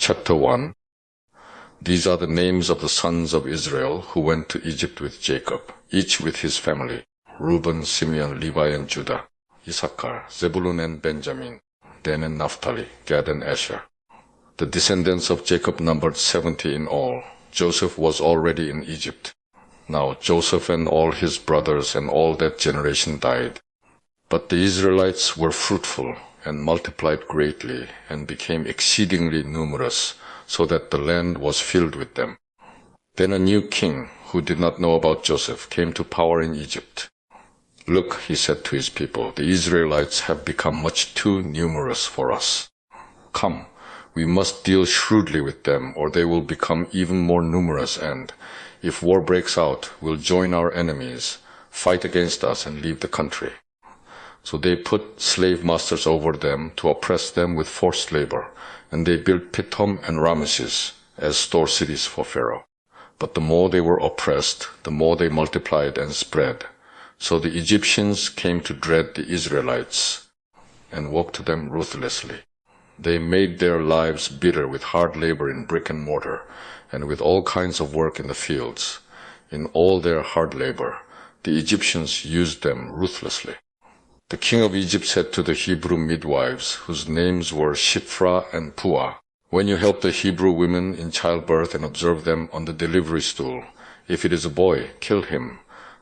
Chapter 1. These are the names of the sons of Israel who went to Egypt with Jacob, each with his family: Reuben, Simeon, Levi, and Judah; Issachar, Zebulun, and Benjamin; Dan and Naphtali, Gad and Asher. The descendants of Jacob numbered 70 in all. Joseph was already in Egypt. Now Joseph and all his brothers and all that generation died. But the Israelites were fruitful and multiplied greatly and became exceedingly numerous, so that the land was filled with them. Then a new king, who did not know about Joseph, came to power in Egypt. "Look," he said to his people, "the Israelites have become much too numerous for us. Come, we must deal shrewdly with them, or they will become even more numerous, and, if war breaks out, will join our enemies, fight against us, and leave the country." So they put slave masters over them to oppress them with forced labor, and they built Pithom and Ramesses as store cities for Pharaoh. But the more they were oppressed, the more they multiplied and spread. So the Egyptians came to dread the Israelites and walked to them ruthlessly. They made their lives bitter with hard labor in brick and mortar, and with all kinds of work in the fields. In all their hard labor, the Egyptians used them ruthlessly. The king of Egypt said to the Hebrew midwives, whose names were Shiphrah and Puah, "When you help the Hebrew women in childbirth and observe them on the delivery stool, if it is a boy, kill him,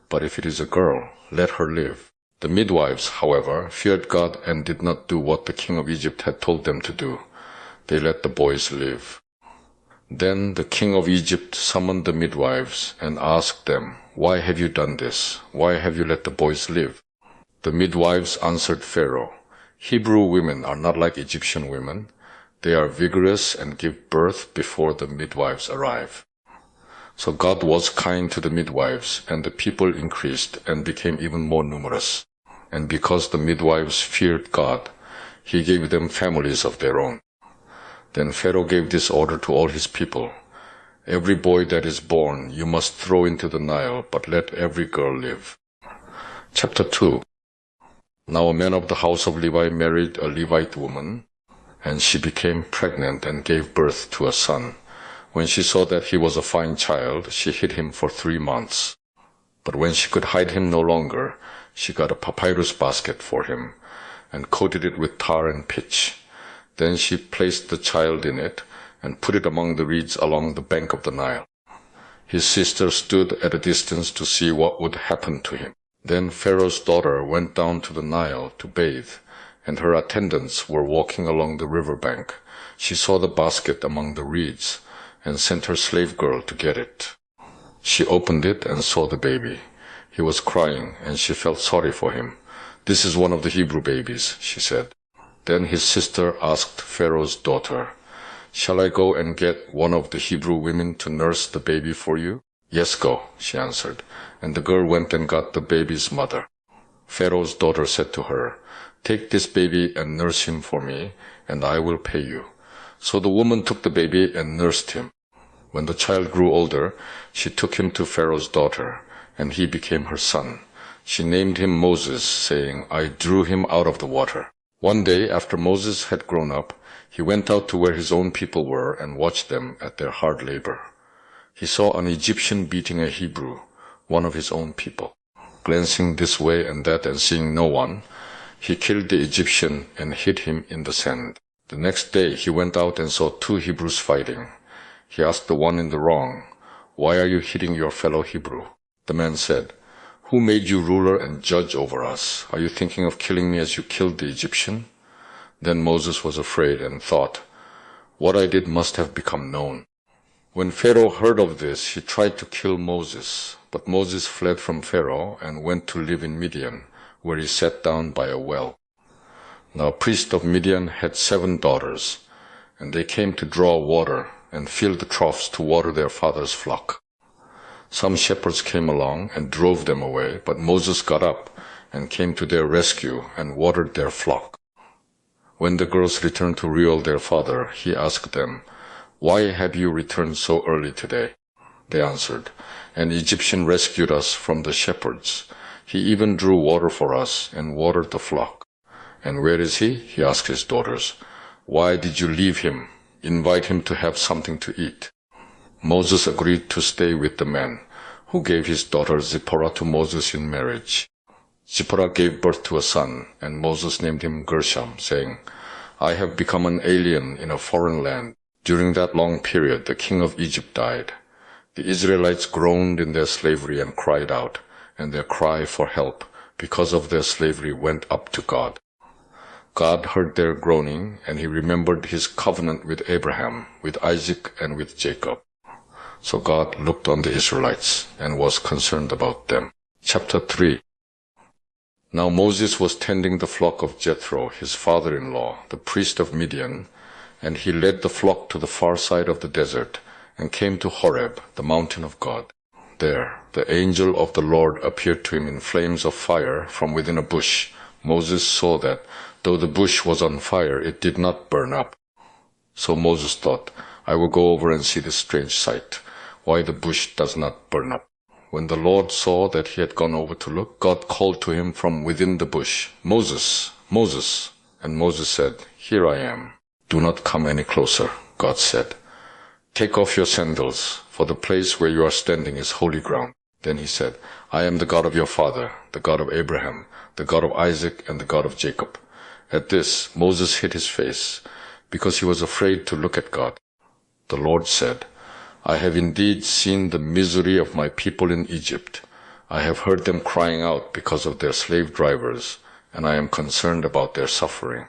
but if it is a girl, let her live." The midwives, however, feared God and did not do what the king of Egypt had told them to do. They let the boys live. Then the king of Egypt summoned the midwives and asked them, "Why have you done this? Why have you let the boys live?" The midwives answered Pharaoh, "Hebrew women are not like Egyptian women. They are vigorous and give birth before the midwives arrive." So God was kind to the midwives, and the people increased and became even more numerous. And because the midwives feared God, he gave them families of their own. Then Pharaoh gave this order to all his people: "Every boy that is born you must throw into the Nile, but let every girl live." Chapter 2. Now a man of the house of Levi married a Levite woman, and she became pregnant and gave birth to a son. When she saw that he was a fine child, she hid him for 3 months. But when she could hide him no longer, she got a papyrus basket for him, and coated it with tar and pitch. Then she placed the child in it, and put it among the reeds along the bank of the Nile. His sister stood at a distance to see what would happen to him. Then Pharaoh's daughter went down to the Nile to bathe, and her attendants were walking along the river bank. She saw the basket among the reeds, and sent her slave girl to get it. She opened it and saw the baby. He was crying, and she felt sorry for him. "This is one of the Hebrew babies," she said. Then his sister asked Pharaoh's daughter, "Shall I go and get one of the Hebrew women to nurse the baby for you?" "Yes, go," she answered, and the girl went and got the baby's mother. Pharaoh's daughter said to her, "Take this baby and nurse him for me, and I will pay you." So the woman took the baby and nursed him. When the child grew older, she took him to Pharaoh's daughter, and he became her son. She named him Moses, saying, "I drew him out of the water." One day, after Moses had grown up, he went out to where his own people were and watched them at their hard labor. He saw an Egyptian beating a Hebrew, one of his own people. Glancing this way and that and seeing no one, he killed the Egyptian and hid him in the sand. The next day he went out and saw 2 Hebrews fighting. He asked the one in the wrong, "Why are you hitting your fellow Hebrew?" The man said, "Who made you ruler and judge over us? Are you thinking of killing me as you killed the Egyptian?" Then Moses was afraid and thought, "What I did must have become known." When Pharaoh heard of this, he tried to kill Moses, but Moses fled from Pharaoh and went to live in Midian, where he sat down by a well. Now a priest of Midian had 7 daughters, and they came to draw water and filled the troughs to water their father's flock. Some shepherds came along and drove them away, but Moses got up and came to their rescue and watered their flock. When the girls returned to Reuel their father, he asked them, "Why have you returned so early today?" They answered, "An Egyptian rescued us from the shepherds. He even drew water for us and watered the flock." "And where is he?" he asked his daughters. "Why did you leave him? invite him to have something to eat. Moses agreed to stay with the man, who gave his daughter Zipporah to Moses in marriage. Zipporah gave birth to a son, and Moses named him Gershom, saying, I have become an alien in a foreign land. During that long period, the king of Egypt died. The Israelites groaned in their slavery and cried out, and their cry for help because of their slavery went up to God. God heard their groaning, and he remembered his covenant with Abraham, with Isaac, and with Jacob. So God looked on the Israelites and was concerned about them. Chapter 3. Now Moses was tending the flock of Jethro, his father-in-law, the priest of Midian, and he led the flock to the far side of the desert and came to Horeb, the mountain of God. There, the angel of the Lord appeared to him in flames of fire from within a bush. Moses saw that, though the bush was on fire, it did not burn up. So Moses thought, I will go over and see this strange sight, why the bush does not burn up. When the Lord saw that he had gone over to look, God called to him from within the bush, Moses, Moses. And Moses said, Here I am. Do not come any closer, God said. Take off your sandals, for the place where you are standing is holy ground. Then he said, I am the God of your father, the God of Abraham, the God of Isaac, and the God of Jacob. At this, Moses hid his face, because he was afraid to look at God. The Lord said, I have indeed seen the misery of my people in Egypt. I have heard them crying out because of their slave drivers, and I am concerned about their suffering.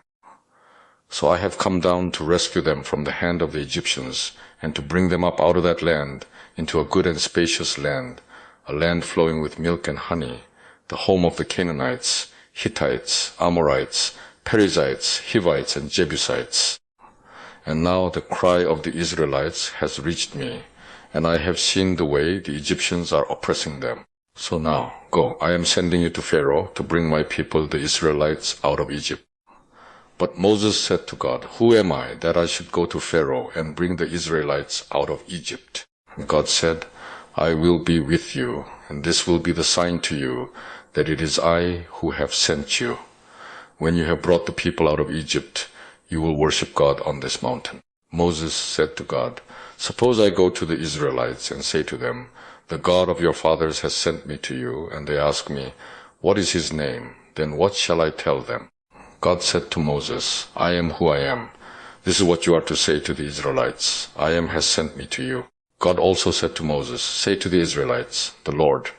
So I have come down to rescue them from the hand of the Egyptians, and to bring them up out of that land into a good and spacious land, a land flowing with milk and honey, the home of the Canaanites, Hittites, Amorites, Perizzites, Hivites, and Jebusites. And now the cry of the Israelites has reached me, and I have seen the way the Egyptians are oppressing them. So now, go, I am sending you to Pharaoh to bring my people, the Israelites, out of Egypt. But Moses said to God, Who am I that I should go to Pharaoh and bring the Israelites out of Egypt? And God said, I will be with you, and this will be the sign to you that it is I who have sent you. When you have brought the people out of Egypt, you will worship God on this mountain. Moses said to God, Suppose I go to the Israelites and say to them, The God of your fathers has sent me to you, and they ask me, What is his name? Then what shall I tell them? God said to Moses, I am who I am. This is what you are to say to the Israelites. I am has sent me to you. God also said to Moses, Say to the Israelites, The Lord,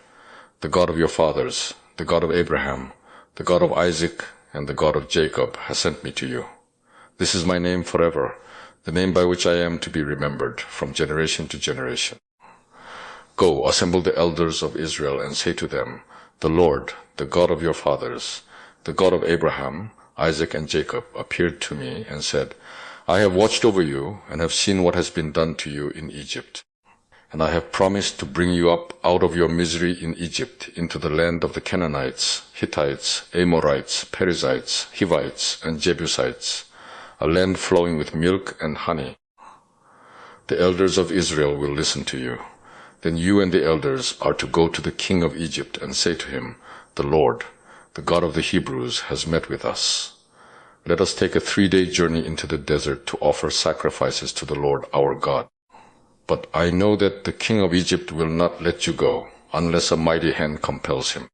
the God of your fathers, the God of Abraham, the God of Isaac, and the God of Jacob has sent me to you. This is my name forever, the name by which I am to be remembered from generation to generation. Go, assemble the elders of Israel and say to them, The Lord, the God of your fathers, the God of Abraham, Isaac, and Jacob, appeared to me and said, I have watched over you and have seen what has been done to you in Egypt. And I have promised to bring you up out of your misery in Egypt into the land of the Canaanites, Hittites, Amorites, Perizzites, Hivites, and Jebusites, a land flowing with milk and honey. The elders of Israel will listen to you. Then you and the elders are to go to the king of Egypt and say to him, The Lord, the God of the Hebrews, has met with us. Let us take a 3-day journey into the desert to offer sacrifices to the Lord our God. But I know that the king of Egypt will not let you go, unless a mighty hand compels him.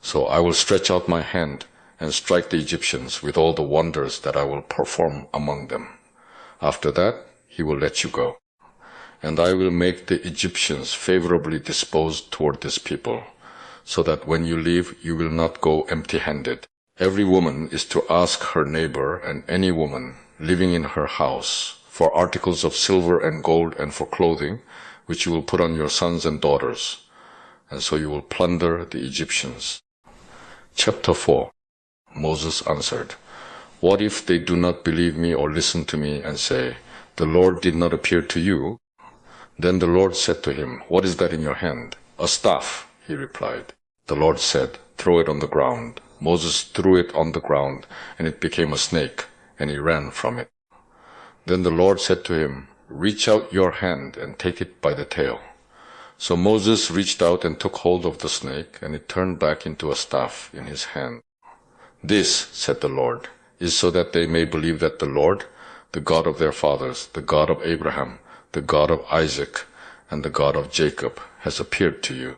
So I will stretch out my hand and strike the Egyptians with all the wonders that I will perform among them. After that, he will let you go. And I will make the Egyptians favorably disposed toward this people, so that when you leave, you will not go empty-handed. Every woman is to ask her neighbor and any woman living in her house for articles of silver and gold and for clothing, which you will put on your sons and daughters. And so you will plunder the Egyptians. Chapter 4. Moses answered, What if they do not believe me or listen to me and say, The Lord did not appear to you? Then the Lord said to him, What is that in your hand? A staff, he replied. The Lord said, Throw it on the ground. Moses threw it on the ground, and it became a snake, and he ran from it. Then the Lord said to him, Reach out your hand and take it by the tail. So Moses reached out and took hold of the snake, and it turned back into a staff in his hand. This, said the Lord, is so that they may believe that the Lord, the God of their fathers, the God of Abraham, the God of Isaac, and the God of Jacob, has appeared to you."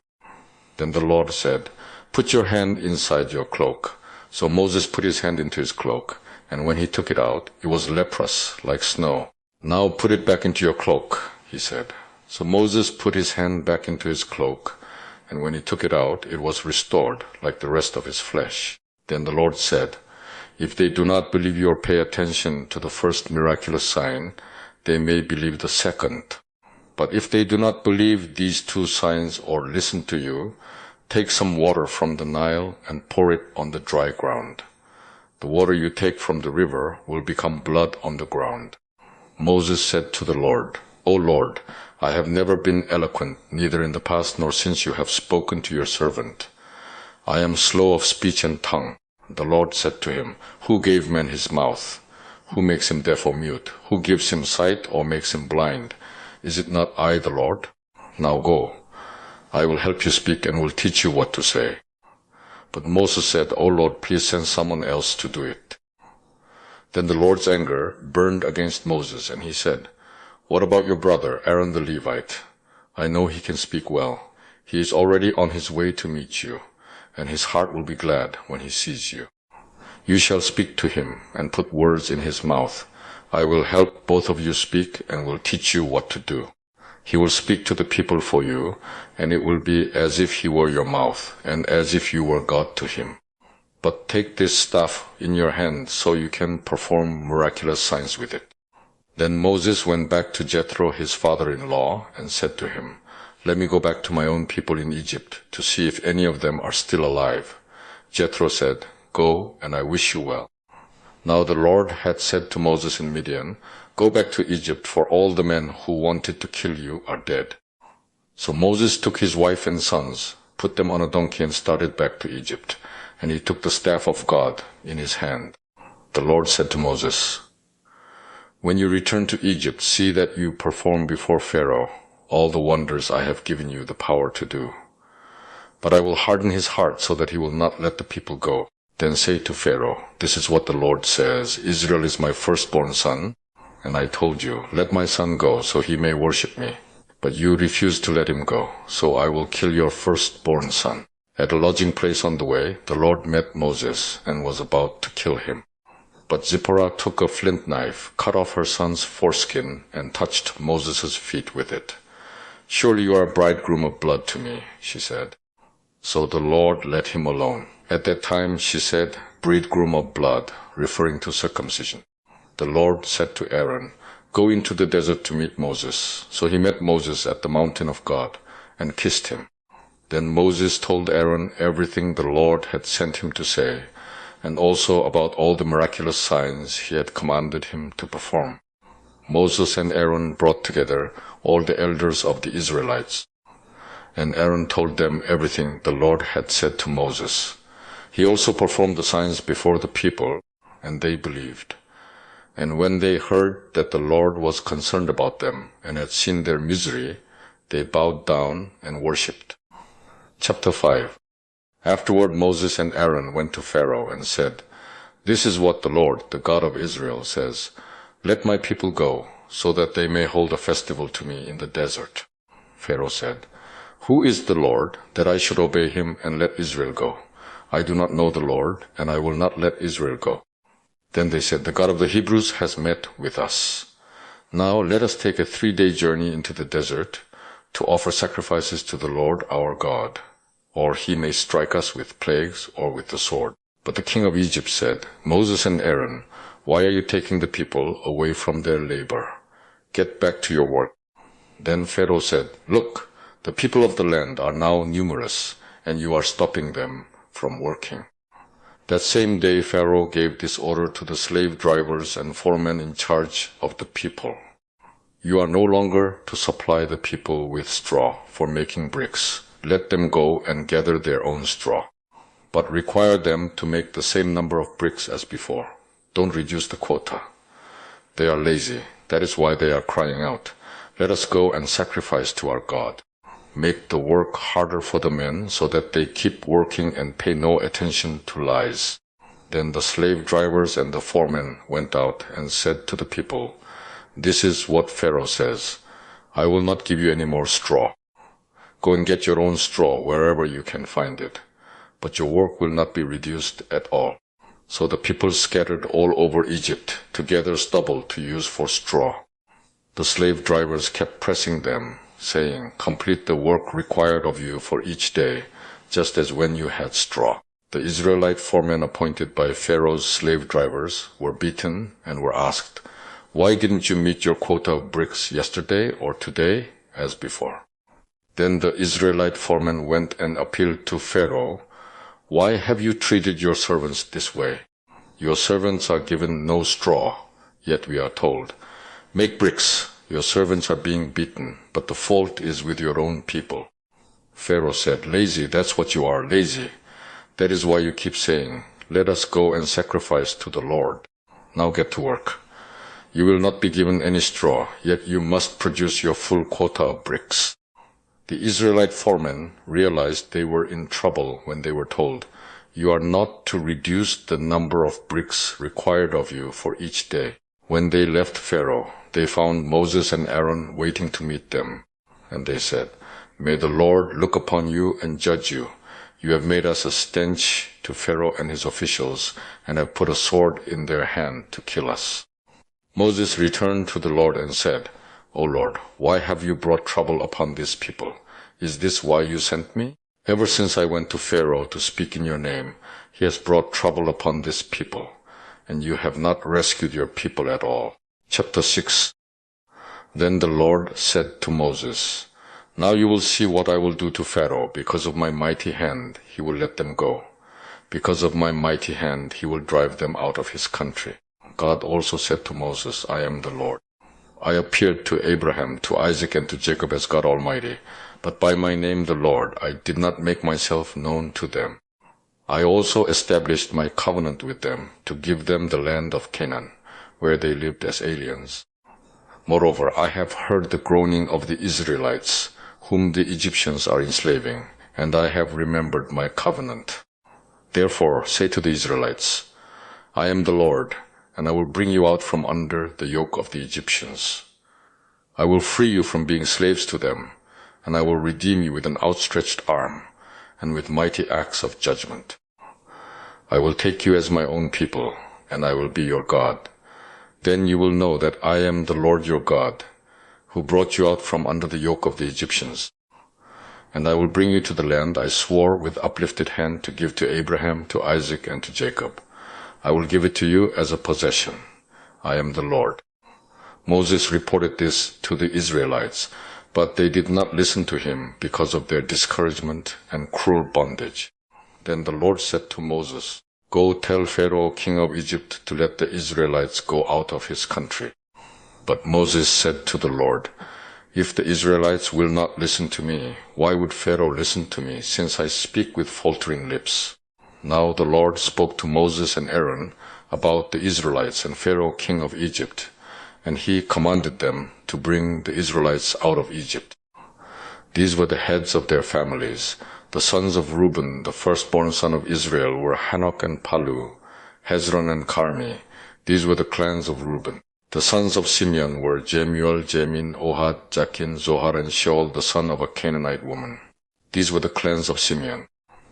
Then the Lord said, "Put your hand inside your cloak." So Moses put his hand into his cloak, and when he took it out, it was leprous, like snow. "Now put it back into your cloak," he said. So Moses put his hand back into his cloak, and when he took it out, it was restored, like the rest of his flesh. Then the Lord said, "If they do not believe you or pay attention to the first miraculous sign, they may believe the second. But if they do not believe these two signs or listen to you, take some water from the Nile and pour it on the dry ground. The water you take from the river will become blood on the ground." Moses said to the Lord, "O Lord, I have never been eloquent, neither in the past nor since you have spoken to your servant. I am slow of speech and tongue." The Lord said to him, "Who gave man his mouth? Who makes him deaf or mute? Who gives him sight or makes him blind? Is it not I, the Lord? Now go. I will help you speak and will teach you what to say." But Moses said, "O Lord, please send someone else to do it." Then the Lord's anger burned against Moses, and he said, "What about your brother, Aaron the Levite? I know he can speak well. He is already on his way to meet you, and his heart will be glad when he sees you. You shall speak to him and put words in his mouth. I will help both of you speak and will teach you what to do. He will speak to the people for you, and it will be as if he were your mouth, and as if you were God to him. But take this staff in your hand so you can perform miraculous signs with it." Then Moses went back to Jethro, his father-in-law, and said to him, "Let me go back to my own people in Egypt to see if any of them are still alive." Jethro said, "Go, and I wish you well." Now the Lord had said to Moses in Midian, "Go back to Egypt, for all the men who wanted to kill you are dead." So Moses took his wife and sons, put them on a donkey, and started back to Egypt. And he took the staff of God in his hand. The Lord said to Moses, "When you return to Egypt, see that you perform before Pharaoh all the wonders I have given you the power to do. But I will harden his heart so that he will not let the people go. Then say to Pharaoh, 'This is what the Lord says, Israel is my firstborn son, and I told you, let my son go so he may worship me. But you refused to let him go, so I will kill your firstborn son.' At a lodging place on the way, the Lord met Moses and was about to kill him. But Zipporah took a flint knife, cut off her son's foreskin, and touched Moses' feet with it. 'Surely you are a bridegroom of blood to me,' she said. So the Lord let him alone. At that time she said, 'Bridegroom of blood,' referring to circumcision. The Lord said to Aaron, 'Go into the desert to meet Moses.' So he met Moses at the mountain of God and kissed him. Then Moses told Aaron everything the Lord had sent him to say, and also about all the miraculous signs he had commanded him to perform. Moses and Aaron brought together all the elders of the Israelites, and Aaron told them everything the Lord had said to Moses. He also performed the signs before the people, and they believed. And when they heard that the Lord was concerned about them and had seen their misery, they bowed down and worshipped. Chapter 5. Afterward Moses and Aaron went to Pharaoh and said, "This is what the Lord, the God of Israel, says, 'Let my people go, so that they may hold a festival to me in the desert.'" Pharaoh said, "Who is the Lord, that I should obey him and let Israel go? I do not know the Lord, and I will not let Israel go." Then they said, "The God of the Hebrews has met with us. Now let us take a 3-day journey into the desert to offer sacrifices to the Lord our God, or he may strike us with plagues or with the sword." But the king of Egypt said, "Moses and Aaron, why are you taking the people away from their labor? Get back to your work." Then Pharaoh said, "Look, the people of the land are now numerous, and you are stopping them from working." That same day Pharaoh gave this order to the slave drivers and foremen in charge of the people: "You are no longer to supply the people with straw for making bricks. Let them go and gather their own straw. But require them to make the same number of bricks as before. Don't reduce the quota. They are lazy. That is why they are crying out, 'Let us go and sacrifice to our God.' Make the work harder for the men so that they keep working and pay no attention to lies." Then the slave drivers and the foremen went out and said to the people, "This is what Pharaoh says. I will not give you any more straw. Go and get your own straw wherever you can find it. But your work will not be reduced at all." So the people scattered all over Egypt to gather stubble to use for straw. The slave drivers kept pressing them, saying, "Complete the work required of you for each day, just as when you had straw." The Israelite foremen appointed by Pharaoh's slave drivers were beaten and were asked, "Why didn't you meet your quota of bricks yesterday or today as before?" Then the Israelite foremen went and appealed to Pharaoh, "Why have you treated your servants this way? Your servants are given no straw, yet we are told, 'Make bricks.' Your servants are being beaten, but the fault is with your own people." Pharaoh said, "Lazy, that's what you are, lazy. That is why you keep saying, 'Let us go and sacrifice to the Lord.' Now get to work. You will not be given any straw, yet you must produce your full quota of bricks." The Israelite foremen realized they were in trouble when they were told, "You are not to reduce the number of bricks required of you for each day." When they left Pharaoh, they found Moses and Aaron waiting to meet them. And they said, "May the Lord look upon you and judge you. You have made us a stench to Pharaoh and his officials, and have put a sword in their hand to kill us." Moses returned to the Lord and said, "O Lord, why have you brought trouble upon this people? Is this why you sent me? Ever since I went to Pharaoh to speak in your name, he has brought trouble upon this people, and you have not rescued your people at all." Chapter 6. Then the Lord said to Moses, "Now you will see what I will do to Pharaoh. Because of my mighty hand, he will let them go. Because of my mighty hand, he will drive them out of his country." God also said to Moses, "I am the Lord. I appeared to Abraham, to Isaac, and to Jacob as God Almighty, but by my name the Lord, I did not make myself known to them. I also established my covenant with them to give them the land of Canaan, where they lived as aliens. Moreover, I have heard the groaning of the Israelites, whom the Egyptians are enslaving, and I have remembered my covenant. Therefore say to the Israelites, 'I am the Lord, and I will bring you out from under the yoke of the Egyptians. I will free you from being slaves to them, and I will redeem you with an outstretched arm and with mighty acts of judgment. I will take you as my own people, and I will be your God. Then you will know that I am the Lord your God, who brought you out from under the yoke of the Egyptians. And I will bring you to the land I swore with uplifted hand to give to Abraham, to Isaac, and to Jacob. I will give it to you as a possession. I am the Lord." Moses reported this to the Israelites, but they did not listen to him because of their discouragement and cruel bondage. Then the Lord said to Moses, "Go tell Pharaoh, king of Egypt, to let the Israelites go out of his country." But Moses said to the Lord, "If the Israelites will not listen to me, why would Pharaoh listen to me, since I speak with faltering lips?" Now the Lord spoke to Moses and Aaron about the Israelites and Pharaoh, king of Egypt, and he commanded them to bring the Israelites out of Egypt. These were the heads of their families. The sons of Reuben, the firstborn son of Israel, were Hanok and Palu, Hezron and Carmi. These were the clans of Reuben. The sons of Simeon were Jemuel, Jamin, Ohad, Jachin, Zohar, and Shaul, the son of a Canaanite woman. These were the clans of Simeon.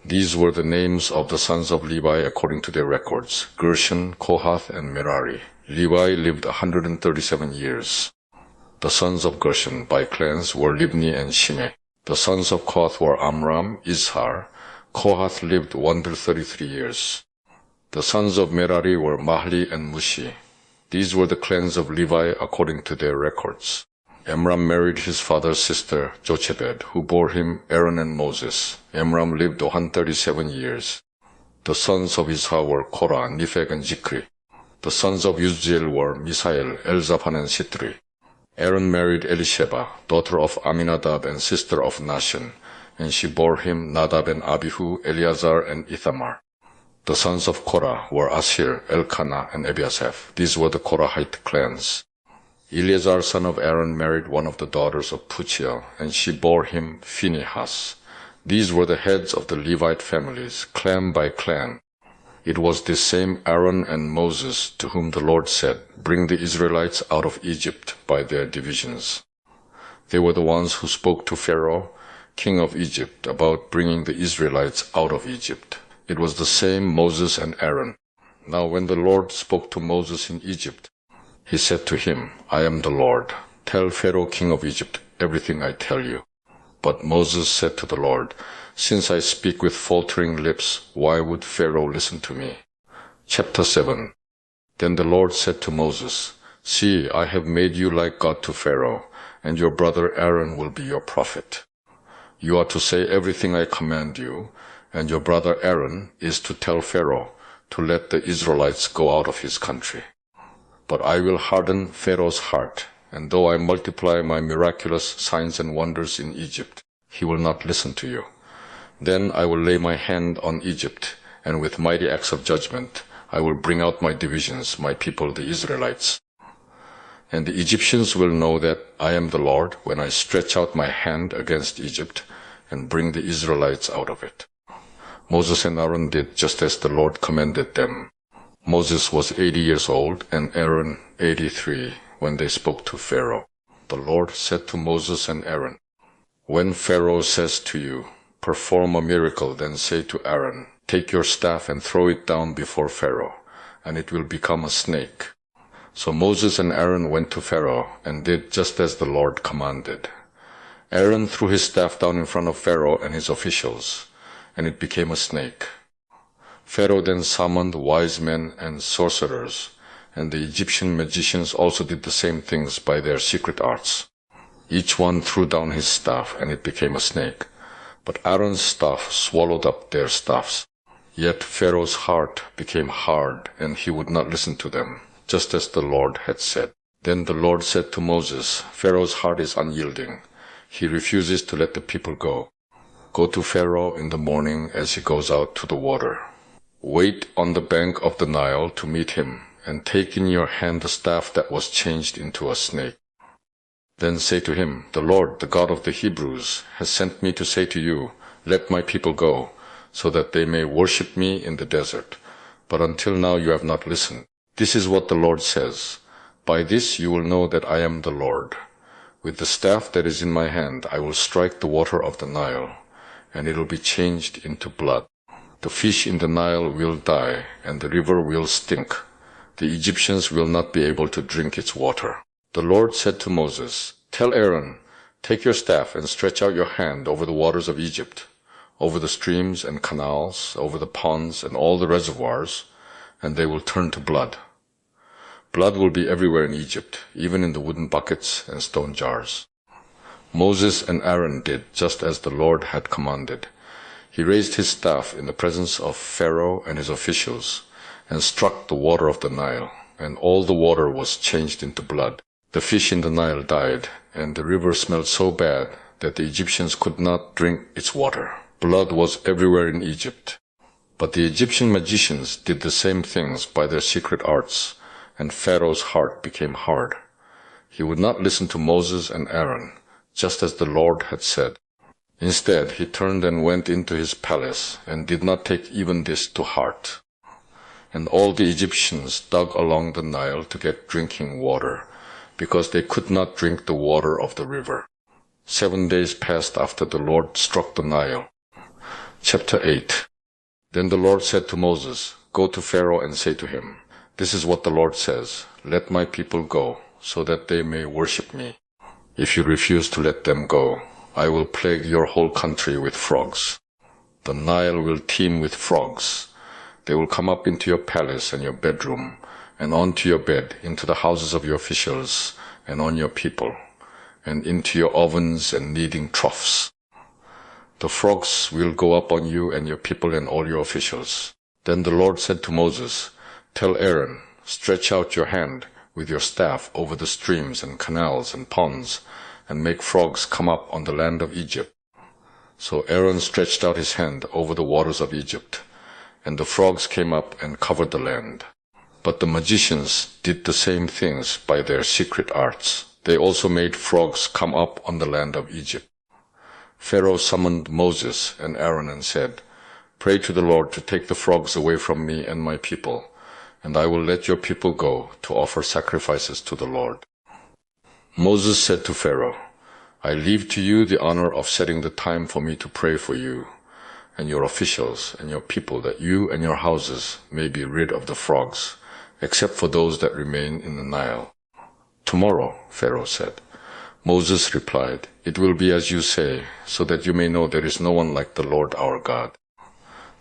These were the names of the sons of Levi according to their records: Gershon, Kohath, and Merari. Levi lived 137 years. The sons of Gershon by clans were Libni and Shimei. The sons of Kohath were Amram, Izhar. Kohath lived 133 years. The sons of Merari were Mahli and Mushi. These were the clans of Levi according to their records. Amram married his father's sister, Jochebed, who bore him Aaron and Moses. Amram lived 137 years. The sons of Izhar were Korah, Nepheg, and Zikri. The sons of Uzziel were Misael, Elzaphan, and Sitri. Aaron married Elisheba, daughter of Aminadab and sister of Nahshon, and she bore him Nadab and Abihu, Eleazar, and Ithamar. The sons of Korah were Asir, Elkanah, and Ebiasaph. These were the Korahite clans. Eleazar, son of Aaron, married one of the daughters of Puchiel, and she bore him Phinehas. These were the heads of the Levite families, clan by clan. It was this same Aaron and Moses to whom the Lord said, "Bring the Israelites out of Egypt by their divisions." They were the ones who spoke to Pharaoh, king of Egypt, about bringing the Israelites out of Egypt. It was the same Moses and Aaron. Now when the Lord spoke to Moses in Egypt, he said to him, "I am the Lord. Tell Pharaoh, king of Egypt, everything I tell you." But Moses said to the Lord, "Since I speak with faltering lips, why would Pharaoh listen to me?" Chapter 7. Then the Lord said to Moses, "See, I have made you like God to Pharaoh, and your brother Aaron will be your prophet. You are to say everything I command you, and your brother Aaron is to tell Pharaoh to let the Israelites go out of his country. But I will harden Pharaoh's heart, and though I multiply my miraculous signs and wonders in Egypt, he will not listen to you. Then I will lay my hand on Egypt, and with mighty acts of judgment I will bring out my divisions, my people the Israelites. And the Egyptians will know that I am the Lord when I stretch out my hand against Egypt and bring the Israelites out of it." Moses and Aaron did just as the Lord commanded them. Moses was 80 years old and Aaron 83 when they spoke to Pharaoh. The Lord said to Moses and Aaron, "When Pharaoh says to you, 'Perform a miracle,' then say to Aaron, 'Take your staff and throw it down before Pharaoh, and it will become a snake.'" So Moses and Aaron went to Pharaoh and did just as the Lord commanded. Aaron threw his staff down in front of Pharaoh and his officials, and it became a snake. Pharaoh then summoned wise men and sorcerers, and the Egyptian magicians also did the same things by their secret arts. Each one threw down his staff, and it became a snake. But Aaron's staff swallowed up their staffs. Yet Pharaoh's heart became hard, and he would not listen to them, just as the Lord had said. Then the Lord said to Moses, "Pharaoh's heart is unyielding. He refuses to let the people go. Go to Pharaoh in the morning as he goes out to the water. Wait on the bank of the Nile to meet him, and take in your hand the staff that was changed into a snake. Then say to him, 'The Lord, the God of the Hebrews, has sent me to say to you, let my people go, so that they may worship me in the desert. But until now you have not listened. This is what the Lord says. By this you will know that I am the Lord. With the staff that is in my hand, I will strike the water of the Nile, and it will be changed into blood. The fish in the Nile will die, and the river will stink. The Egyptians will not be able to drink its water." The Lord said to Moses, "Tell Aaron, take your staff and stretch out your hand over the waters of Egypt, over the streams and canals, over the ponds and all the reservoirs, and they will turn to blood. Blood will be everywhere in Egypt, even in the wooden buckets and stone jars." Moses and Aaron did just as the Lord had commanded. He raised his staff in the presence of Pharaoh and his officials, and struck the water of the Nile, and all the water was changed into blood. The fish in the Nile died, and the river smelled so bad that the Egyptians could not drink its water. Blood was everywhere in Egypt. But the Egyptian magicians did the same things by their secret arts, and Pharaoh's heart became hard. He would not listen to Moses and Aaron, just as the Lord had said. Instead, he turned and went into his palace, and did not take even this to heart. And all the Egyptians dug along the Nile to get drinking water, because they could not drink the water of the river. 7 days passed after the Lord struck the Nile. Chapter 8. Then the Lord said to Moses, "Go to Pharaoh and say to him, 'This is what the Lord says, let my people go, so that they may worship me. If you refuse to let them go, I will plague your whole country with frogs. The Nile will teem with frogs. They will come up into your palace and your bedroom, and onto your bed, into the houses of your officials, and on your people, and into your ovens and kneading troughs. The frogs will go up on you and your people and all your officials.' Then the Lord said to Moses, 'Tell Aaron, stretch out your hand with your staff over the streams and canals and ponds, and make frogs come up on the land of Egypt.' So Aaron stretched out his hand over the waters of Egypt, and the frogs came up and covered the land. But the magicians did the same things by their secret arts. They also made frogs come up on the land of Egypt. Pharaoh summoned Moses and Aaron and said, Pray to the Lord to take the frogs away from me and my people, and I will let your people go to offer sacrifices to the Lord." Moses said to Pharaoh, "I leave to you the honor of setting the time for me to pray for you and your officials and your people, that you and your houses may be rid of the frogs, except for those that remain in the Nile." "Tomorrow," Pharaoh said. Moses replied, "It will be as you say, so that you may know there is no one like the Lord our God.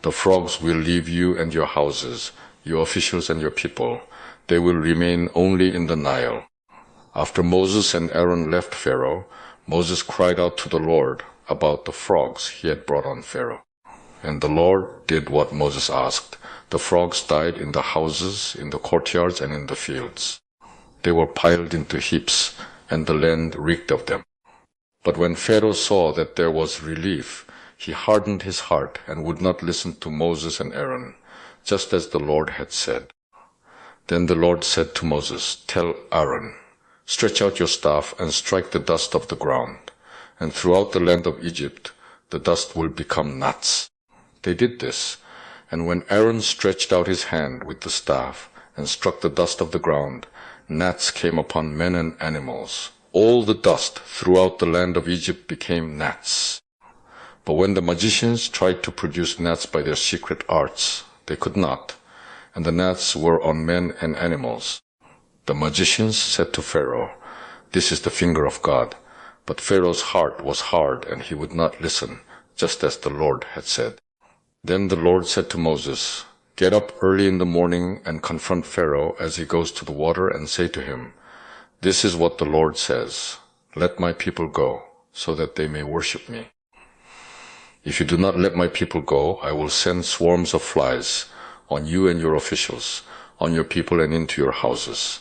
The frogs will leave you and your houses, your officials and your people. They will remain only in the Nile." After Moses and Aaron left Pharaoh, Moses cried out to the Lord about the frogs he had brought on Pharaoh. And the Lord did what Moses asked. The frogs died in the houses, in the courtyards, and in the fields. They were piled into heaps, and the land reeked of them. But when Pharaoh saw that there was relief, he hardened his heart and would not listen to Moses and Aaron, just as the Lord had said. Then the Lord said to Moses, "Tell Aaron, stretch out your staff and strike the dust of the ground, and throughout the land of Egypt the dust will become gnats." They did this, and when Aaron stretched out his hand with the staff and struck the dust of the ground, gnats came upon men and animals. All the dust throughout the land of Egypt became gnats. But when the magicians tried to produce gnats by their secret arts, they could not, and the gnats were on men and animals. The magicians said to Pharaoh, "This is the finger of God." But Pharaoh's heart was hard, and he would not listen, just as the Lord had said. Then the Lord said to Moses, "Get up early in the morning and confront Pharaoh as he goes to the water, and say to him, 'This is what the Lord says, let my people go, so that they may worship me. If you do not let my people go, I will send swarms of flies on you and your officials, on your people and into your houses.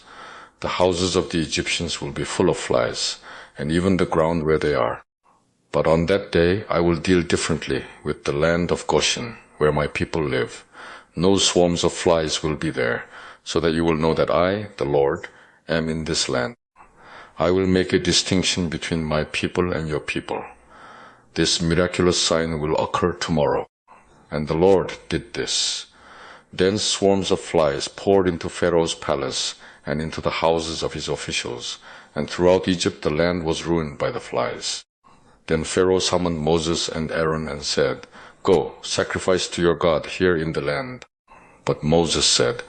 The houses of the Egyptians will be full of flies, and even the ground where they are. But on that day I will deal differently with the land of Goshen, where my people live. No swarms of flies will be there, so that you will know that I, the Lord, am in this land. I will make a distinction between my people and your people. This miraculous sign will occur tomorrow." And the Lord did this. Then swarms of flies poured into Pharaoh's palace and into the houses of his officials, and throughout Egypt the land was ruined by the flies. Then Pharaoh summoned Moses and Aaron and said, "Go, sacrifice to your God here in the land." But Moses said,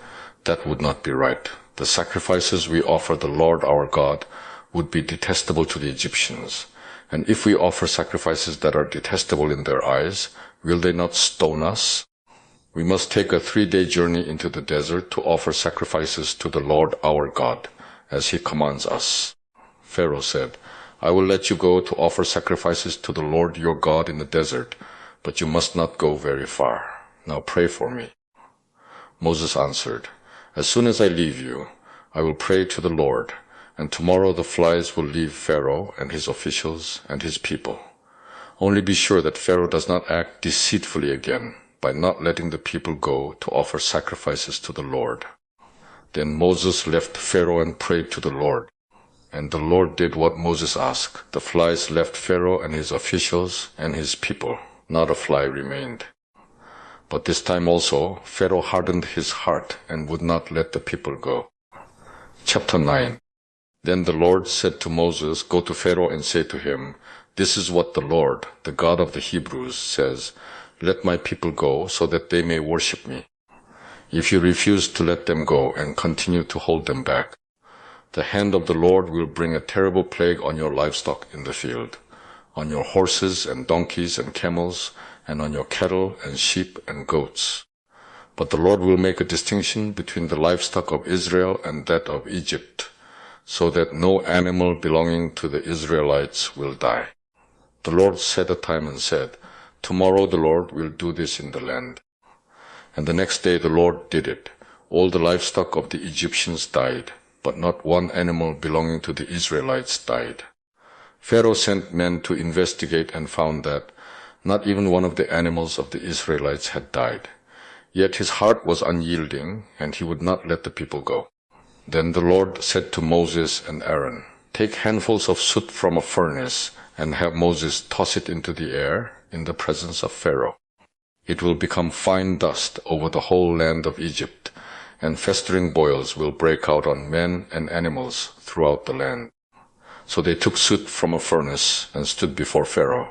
"That would not be right. The sacrifices we offer the Lord our God would be detestable to the Egyptians. And if we offer sacrifices that are detestable in their eyes, will they not stone us? We must take a 3-day journey into the desert to offer sacrifices to the Lord our God, as he commands us." Pharaoh said, "I will let you go to offer sacrifices to the Lord your God in the desert, but you must not go very far. Now pray for me." Moses answered, "As soon as I leave you, I will pray to the Lord, and tomorrow the flies will leave Pharaoh and his officials and his people. Only be sure that Pharaoh does not act deceitfully again by not letting the people go to offer sacrifices to the Lord." Then Moses left Pharaoh and prayed to the Lord. And the Lord did what Moses asked. The flies left Pharaoh and his officials and his people. Not a fly remained. But this time also, Pharaoh hardened his heart and would not let the people go. Chapter 9. Then the Lord said to Moses, "Go to Pharaoh and say to him, 'This is what the Lord, the God of the Hebrews, says, let my people go so that they may worship me. If you refuse to let them go and continue to hold them back, the hand of the Lord will bring a terrible plague on your livestock in the field, on your horses and donkeys and camels, and on your cattle and sheep and goats. But the Lord will make a distinction between the livestock of Israel and that of Egypt, so that no animal belonging to the Israelites will die.' The Lord set a time and said, 'Tomorrow the Lord will do this in the land.' And the next day the Lord did it. All the livestock of the Egyptians died, but not one animal belonging to the Israelites died. Pharaoh sent men to investigate and found that not even one of the animals of the Israelites had died. Yet his heart was unyielding, and he would not let the people go. Then the Lord said to Moses and Aaron, "Take handfuls of soot from a furnace, and have Moses toss it into the air in the presence of Pharaoh. It will become fine dust over the whole land of Egypt, and festering boils will break out on men and animals throughout the land. So they took soot from a furnace and stood before Pharaoh.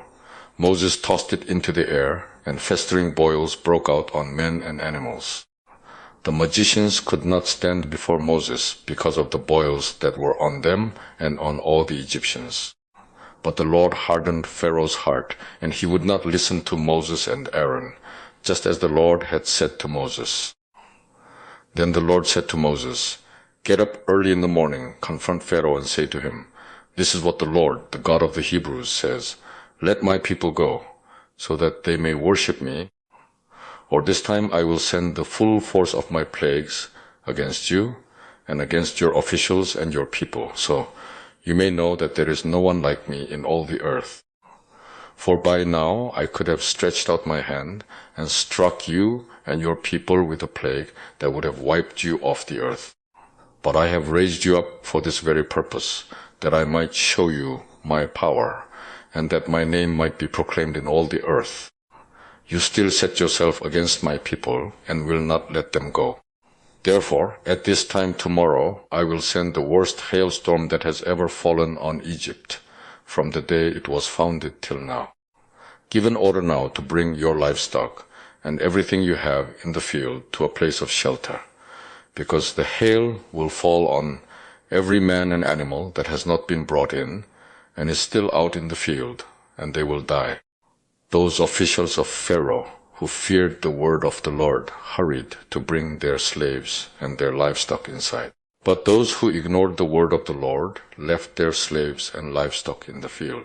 Moses tossed it into the air, and festering boils broke out on men and animals. The magicians could not stand before Moses because of the boils that were on them and on all the Egyptians. But the Lord hardened Pharaoh's heart, and he would not listen to Moses and Aaron, just as the Lord had said to Moses. Then the Lord said to Moses, "Get up early in the morning, confront Pharaoh and say to him, 'This is what the Lord, the God of the Hebrews, says. Let my people go, so that they may worship me. Or this time I will send the full force of my plagues against you and against your officials and your people, so you may know that there is no one like me in all the earth. For by now I could have stretched out my hand and struck you and your people with a plague that would have wiped you off the earth. But I have raised you up for this very purpose, that I might show you my power, and that my name might be proclaimed in all the earth. You still set yourself against my people and will not let them go. Therefore, at this time tomorrow, I will send the worst hailstorm that has ever fallen on Egypt, from the day it was founded till now. Give an order now to bring your livestock and everything you have in the field to a place of shelter, because the hail will fall on every man and animal that has not been brought in and is still out in the field, and they will die." Those officials of Pharaoh who feared the word of the Lord hurried to bring their slaves and their livestock inside. But those who ignored the word of the Lord left their slaves and livestock in the field.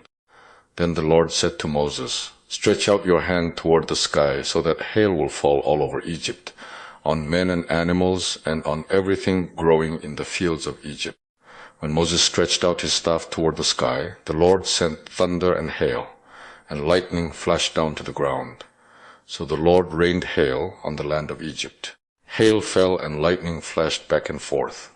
Then the Lord said to Moses, "Stretch out your hand toward the sky so that hail will fall all over Egypt, on men and animals and on everything growing in the fields of Egypt." When Moses stretched out his staff toward the sky, the Lord sent thunder and hail, and lightning flashed down to the ground. So the Lord rained hail on the land of Egypt. Hail fell and lightning flashed back and forth.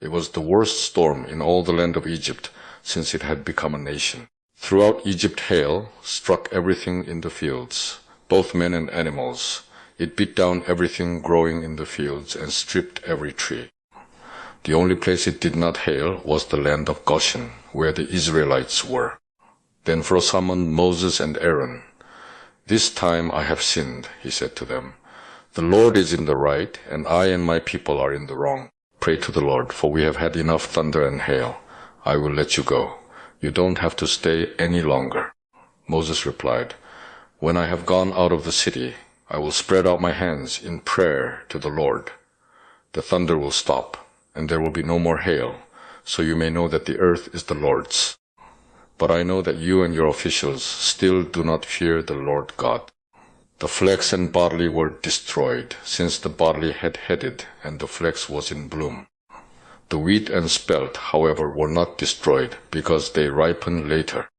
It was the worst storm in all the land of Egypt since it had become a nation. Throughout Egypt hail struck everything in the fields, both men and animals. It beat down everything growing in the fields and stripped every tree. The only place it did not hail was the land of Goshen, where the Israelites were. Then Pharaoh summoned Moses and Aaron. "This time I have sinned," he said to them. "The Lord is in the right, and I and my people are in the wrong. Pray to the Lord, for we have had enough thunder and hail. I will let you go. You don't have to stay any longer." Moses replied, "When I have gone out of the city, I will spread out my hands in prayer to the Lord. The thunder will stop, and there will be no more hail, so you may know that the earth is the Lord's. But I know that you and your officials still do not fear the Lord God." The flax and barley were destroyed, since the barley had headed and the flax was in bloom. The wheat and spelt, however, were not destroyed, because they ripened later.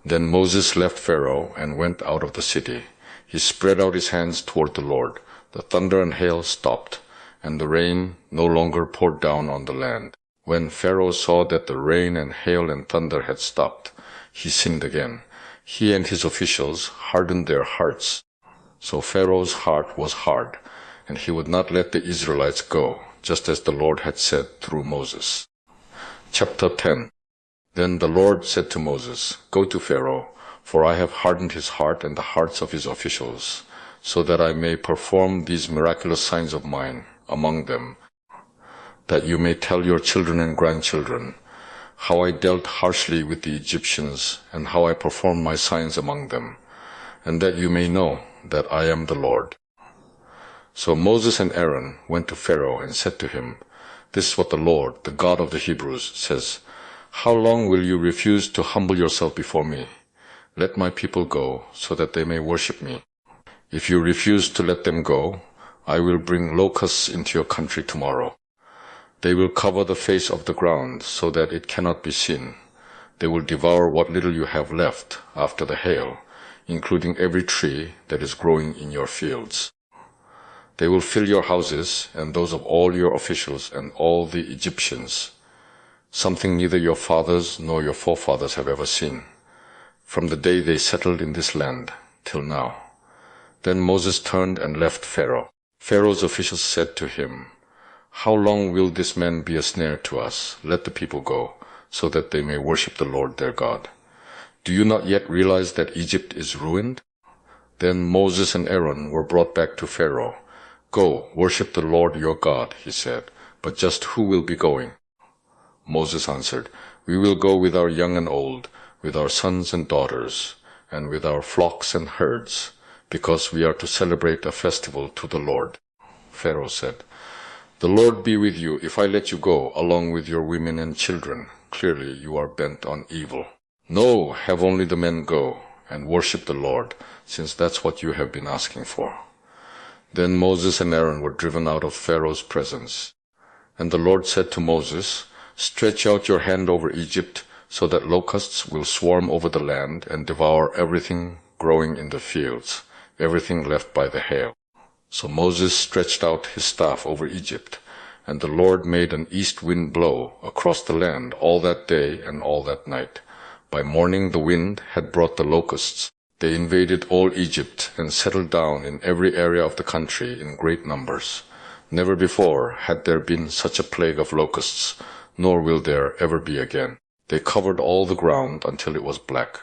Then Moses left Pharaoh and went out of the city. He spread out his hands toward the Lord. The thunder and hail stopped, and the rain no longer poured down on the land. When Pharaoh saw that the rain and hail and thunder had stopped, he sinned again. He and his officials hardened their hearts. So Pharaoh's heart was hard, and he would not let the Israelites go, just as the Lord had said through Moses. Chapter 10. Then the Lord said to Moses, "Go to Pharaoh, for I have hardened his heart and the hearts of his officials, so that I may perform these miraculous signs of mine among them, that you may tell your children and grandchildren how I dealt harshly with the Egyptians and how I performed my signs among them, and that you may know that I am the Lord." So Moses and Aaron went to Pharaoh and said to him, "This is what the Lord, the God of the Hebrews, says. How long will you refuse to humble yourself before me? Let my people go, so that they may worship me. If you refuse to let them go, I will bring locusts into your country tomorrow. They will cover the face of the ground so that it cannot be seen. They will devour what little you have left after the hail, including every tree that is growing in your fields. They will fill your houses and those of all your officials and all the Egyptians, something neither your fathers nor your forefathers have ever seen, from the day they settled in this land till now. Then Moses turned and left Pharaoh. Pharaoh's officials said to him, "How long will this man be a snare to us? Let the people go, so that they may worship the Lord their God. Do you not yet realize that Egypt is ruined?" Then Moses and Aaron were brought back to Pharaoh. "Go, worship the Lord your God," he said, "but just who will be going?" Moses answered, "We will go with our young and old, with our sons and daughters, and with our flocks and herds, because we are to celebrate a festival to the Lord." Pharaoh said, "The Lord be with you if I let you go, along with your women and children. Clearly you are bent on evil." "No, have only the men go, and worship the Lord, since that's what you have been asking for." Then Moses and Aaron were driven out of Pharaoh's presence. And the Lord said to Moses, "Stretch out your hand over Egypt, so that locusts will swarm over the land and devour everything growing in the fields, everything left by the hail." So Moses stretched out his staff over Egypt, and the Lord made an east wind blow across the land all that day and all that night. By morning the wind had brought the locusts. They invaded all Egypt and settled down in every area of the country in great numbers. Never before had there been such a plague of locusts, nor will there ever be again. They covered all the ground until it was black.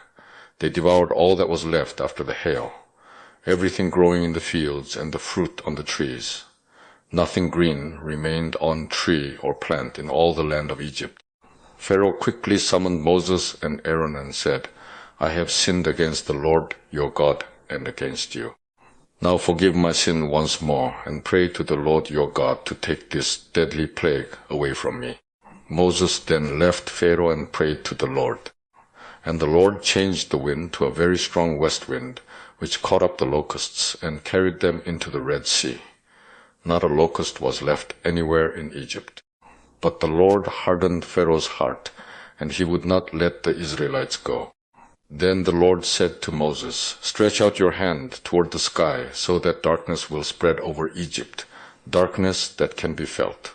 They devoured all that was left after the hail, everything growing in the fields and the fruit on the trees. Nothing green remained on tree or plant in all the land of Egypt. Pharaoh quickly summoned Moses and Aaron and said, "I have sinned against the Lord your God and against you. Now forgive my sin once more, and pray to the Lord your God to take this deadly plague away from me." Moses then left Pharaoh and prayed to the Lord. And the Lord changed the wind to a very strong west wind, which caught up the locusts and carried them into the Red Sea. Not a locust was left anywhere in Egypt. But the Lord hardened Pharaoh's heart, and he would not let the Israelites go. Then the Lord said to Moses, "Stretch out your hand toward the sky, so that darkness will spread over Egypt, darkness that can be felt."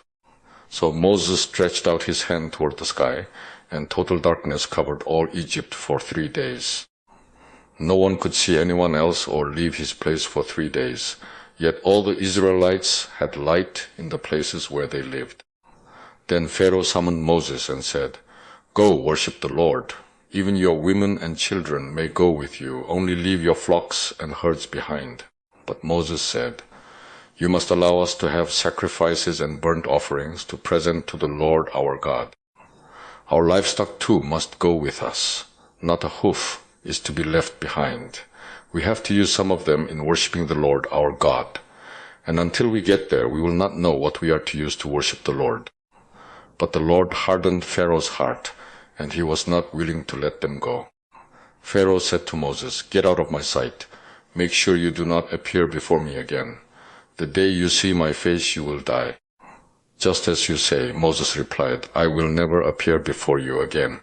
So Moses stretched out his hand toward the sky, and total darkness covered all Egypt for 3 days. No one could see anyone else or leave his place for 3 days, yet all the Israelites had light in the places where they lived. Then Pharaoh summoned Moses and said, "Go, worship the Lord. Even your women and children may go with you, only leave your flocks and herds behind." But Moses said, "You must allow us to have sacrifices and burnt offerings to present to the Lord our God. Our livestock too must go with us. Not a hoof is to be left behind. We have to use some of them in worshiping the Lord our God. And until we get there, we will not know what we are to use to worship the Lord." But the Lord hardened Pharaoh's heart, and he was not willing to let them go. Pharaoh said to Moses, "Get out of my sight. Make sure you do not appear before me again. The day you see my face, you will die." "Just as you say," Moses replied, "I will never appear before you again."